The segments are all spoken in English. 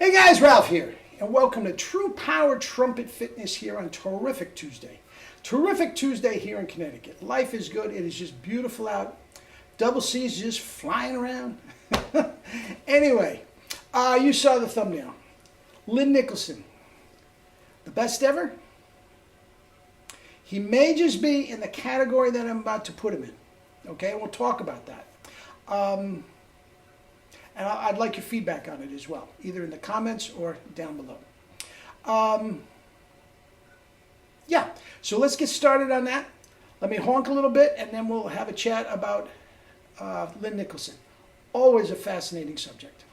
Hey guys, Ralph here, and welcome to True Power Trumpet Fitness here on Terrific Tuesday. Terrific Tuesday here in Connecticut. Life is good. It is just beautiful out. Double C's just flying around. Anyway, you saw the thumbnail. Nicholson, the best ever? He may just be in the category that I'm about to put him in. Okay, we'll talk about that. And I'd like your feedback on it as well, either in the comments or down below. Yeah, so let's get started on that. Let me honk a little bit, and then we'll have a chat about Nicholson. Always a fascinating subject.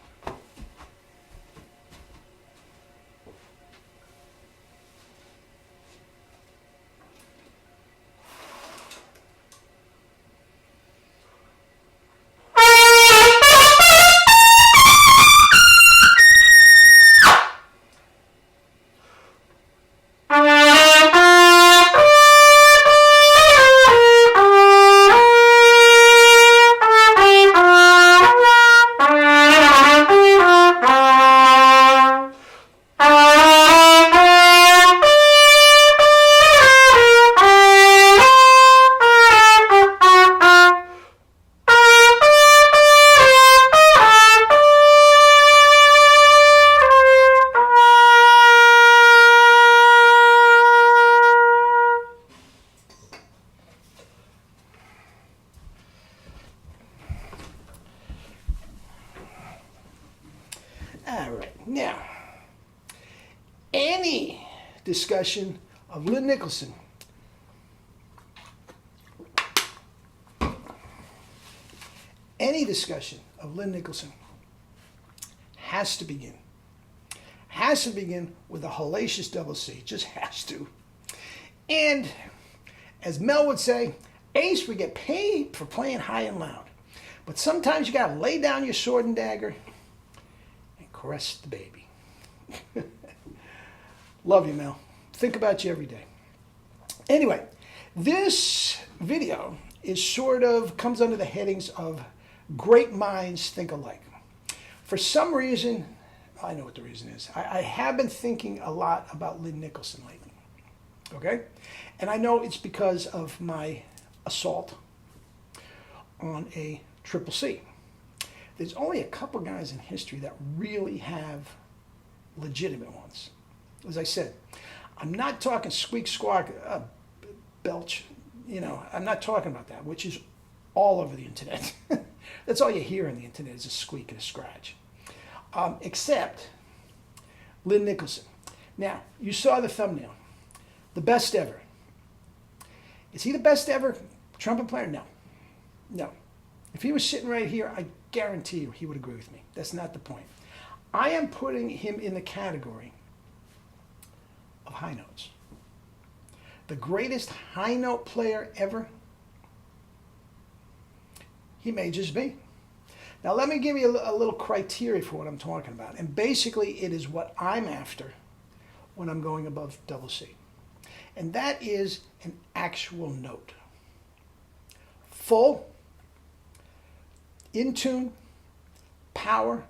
All right, now, any discussion of Nicholson has to begin with a hellacious double C. Just has to. And as Mel would say, Ace, we get paid for playing high and loud. But sometimes you got to lay down your sword and dagger and caress the baby. Love you, Mel. Think about you every day. Anyway, this video is comes under the headings of great minds think alike. For some reason, I know what the reason is. I have been thinking a lot about Nicholson lately. Okay? And I know it's because of my assault on a triple C. There's only a couple guys in history that really have legitimate ones. As I said, I'm not talking squeak, squawk, belch. I'm not talking about that, which is all over the internet. That's all you hear on the internet is a squeak and a scratch. Except Nicholson. Now, you saw the thumbnail. The best ever. Is he the best ever trumpet player? No. No. If he was sitting right here, I guarantee you he would agree with me. That's not the point. I am putting him in the category of high notes. The greatest high note player ever, he may just be. Now let me give you a little criteria for what I'm talking about. And basically it is what I'm after when I'm going above double C. And that is an actual note. Full, in tune, power,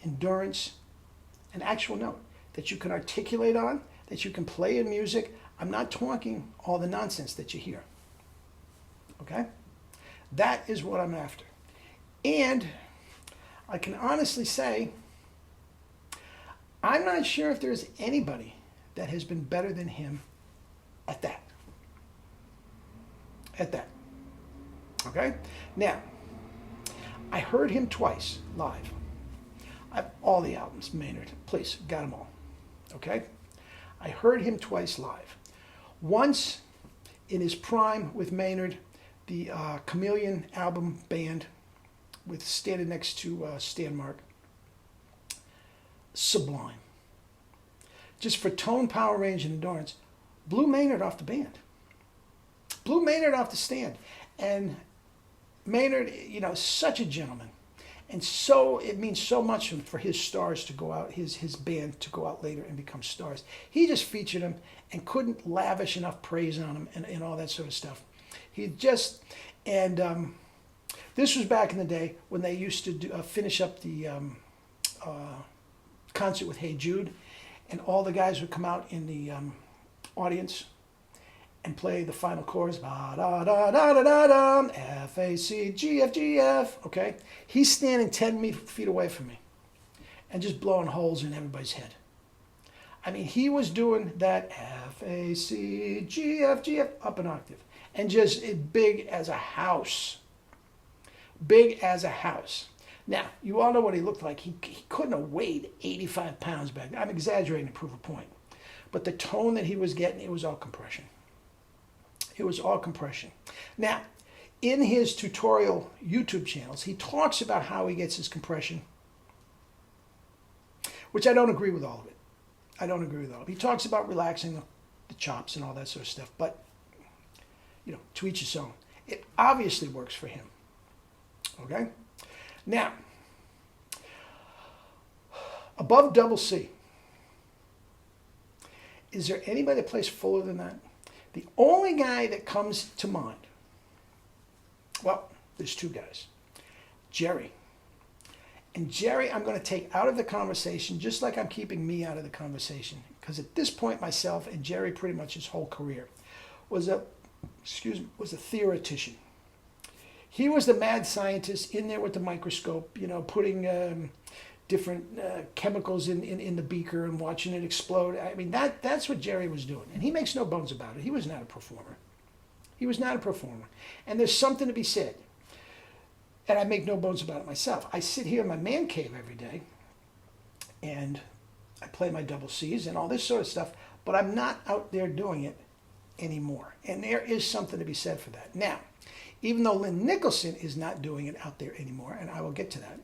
endurance, an actual note that you can articulate on, that you can play in music. I'm not talking all the nonsense that you hear. Okay? That is what I'm after. And I can honestly say, I'm not sure if there's anybody that has been better than him at that. At that. Okay? Now, I heard him twice live. I have all the albums, Maynard. Please, got them all. Okay? I heard him twice live. Once in his prime with Maynard, the Chameleon album band, with standing next to Stan Mark. Sublime. Just for tone, power, range, and endurance, blew Maynard off the band. Blew Maynard off the stand. And Maynard, such a gentleman. And so it means so much for his stars to go out, his band to go out later and become stars. He just featured him and couldn't lavish enough praise on him and all that sort of stuff. He just, and this was back in the day when they used to finish up the concert with Hey Jude, and all the guys would come out in the audience and play the final chorus, ba da da da da da da, F A C G F G F. Okay, he's standing 10 feet away from me, and just blowing holes in everybody's head. I mean, he was doing that F A C G F G F up an octave, and just big as a house, big as a house. Now, you all know what he looked like. He couldn't have weighed 85 pounds back then. I'm exaggerating to prove a point. But the tone that he was getting, it was all compression. It was all compression. Now, in his tutorial YouTube channels, he talks about how he gets his compression, which I don't agree with all of it. I don't agree with all of it. He talks about relaxing the chops and all that sort of stuff. But, you know, to each his own. It obviously works for him. Okay? Now, above double C, is there anybody that plays fuller than that? The only guy that comes to mind, well, there's two guys. Jerry. And Jerry, I'm going to take out of the conversation, just like I'm keeping me out of the conversation. Because at this point, myself and Jerry, pretty much his whole career, was a theoretician. He was the mad scientist in there with the microscope, you know, putting different chemicals in the beaker and watching it explode. I mean, that's what Jerry was doing. And he makes no bones about it. He was not a performer. He was not a performer. And there's something to be said. And I make no bones about it myself. I sit here in my man cave every day, and I play my double C's and all this sort of stuff, but I'm not out there doing it anymore. And there is something to be said for that. Now, even though Nicholson is not doing it out there anymore, and I will get to that,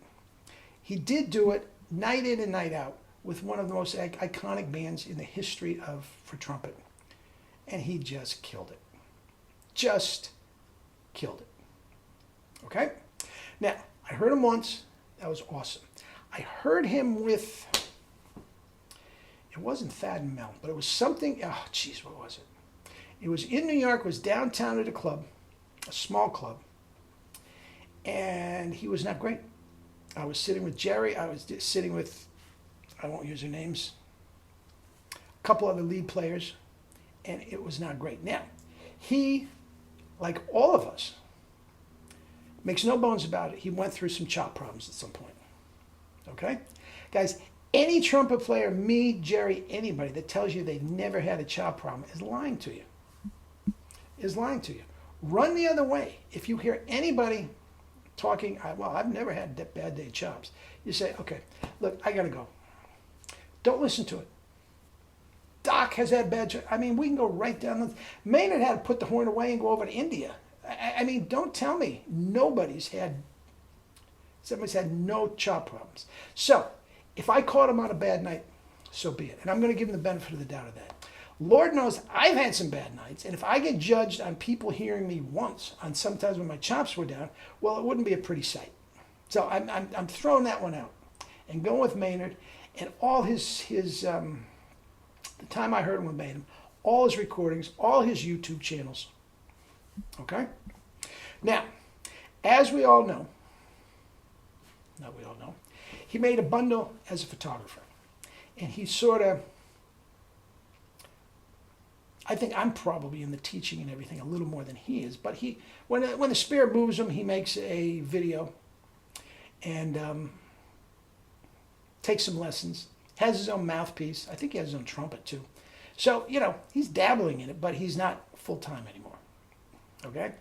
he did do it night in and night out with one of the most iconic bands in the history for trumpet. And he just killed it. Just killed it. Okay? Now, I heard him once. That was awesome. I heard him with, it wasn't Thad and Mel, but it was something, oh, geez, what was it? It was in New York, it was downtown at a club, a small club, and he was not great. I was sitting with Jerry. I was sitting with, I won't use their names, a couple other lead players, and it was not great. Now, he, like all of us, makes no bones about it, he went through some chop problems at some point. Okay? Guys, any trumpet player, me, Jerry, anybody that tells you they never had a chop problem is lying to you. Is lying to you. Run the other way. If you hear anybody talking, well, I've never had a bad day of chops. You say, okay, look, I got to go. Don't listen to it. Doc has had bad chops. I mean, we can go right down the... Maynard had to put the horn away and go over to India. I mean, don't tell me somebody's had no chop problems. So, if I caught him on a bad night, so be it. And I'm going to give him the benefit of the doubt of that. Lord knows I've had some bad nights, and if I get judged on people hearing me once, on sometimes when my chops were down, well, it wouldn't be a pretty sight. So I'm throwing that one out and going with Maynard, and all his the time I heard him with Maynard, all his recordings, all his YouTube channels. Okay? Now, as we all know, he made a bundle as a photographer, and he sort of, I think I'm probably in the teaching and everything a little more than he is, but when the spirit moves him, he makes a video and takes some lessons, has his own mouthpiece. I think he has his own trumpet too. So, you know, he's dabbling in it, but he's not full-time anymore. Okay?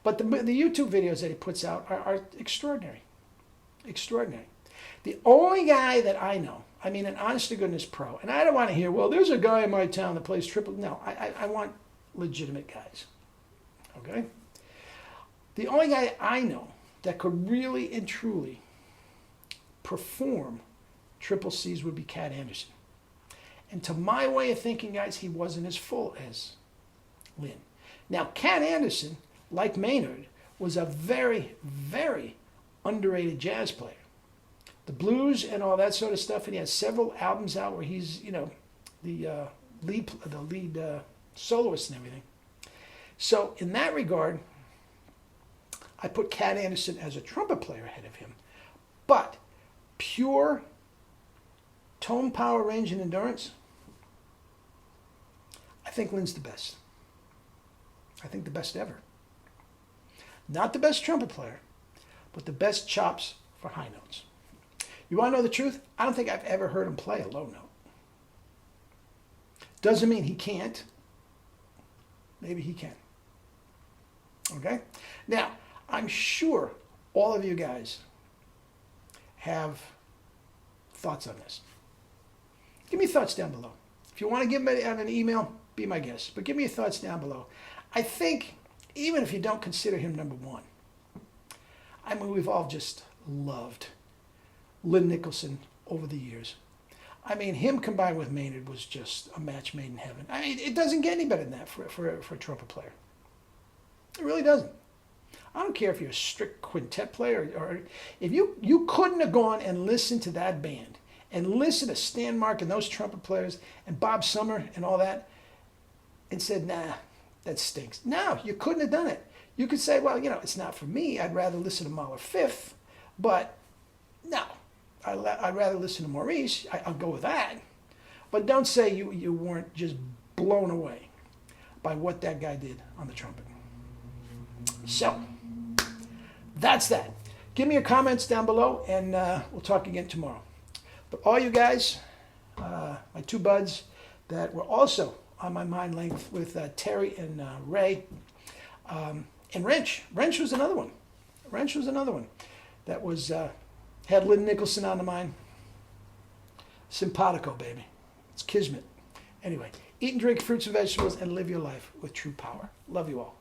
But the YouTube videos that he puts out are extraordinary. Extraordinary. The only guy that I know, I mean, an honest-to-goodness pro, and I don't want to hear, well, there's a guy in my town that plays triple. No, I want legitimate guys. Okay? The only guy I know that could really and truly perform triple C's would be Cat Anderson. And to my way of thinking, guys, he wasn't as full as Lynn. Now, Cat Anderson, like Maynard, was a very, very underrated jazz player. The blues and all that sort of stuff, and he has several albums out where he's, you know, the lead soloist and everything. So in that regard, I put Cat Anderson as a trumpet player ahead of him. But pure tone, power, range, and endurance, I think Lynn's the best. I think the best ever. Not the best trumpet player, but the best chops for high notes. You want to know the truth? I don't think I've ever heard him play a low note. Doesn't mean he can't. Maybe he can. Okay? Now, I'm sure all of you guys have thoughts on this. Give me thoughts down below. If you want to give me an email, be my guest. But give me your thoughts down below. I think, even if you don't consider him number one, I mean, we've all just loved Lynn Nicholson over the years. I mean, him combined with Maynard was just a match made in heaven. I mean, it doesn't get any better than that for a trumpet player. It really doesn't. I don't care if you're a strict quintet player or if you couldn't have gone and listened to that band and listened to Stan Mark and those trumpet players and Bob Summer and all that and said, nah, that stinks. No, you couldn't have done it. You could say, well, it's not for me. I'd rather listen to Mahler Fifth, but no. I'd rather listen to Maurice. I'll go with that. But don't say you weren't just blown away by what that guy did on the trumpet. So, that's that. Give me your comments down below, and we'll talk again tomorrow. But all you guys, my two buds that were also on my mind length with Terry and Ray, and Wrench. Wrench was another one. Wrench was another one that was... had Lynn Nicholson on the mind. Simpatico, baby. It's kismet. Anyway, eat and drink fruits and vegetables and live your life with true power. Love you all.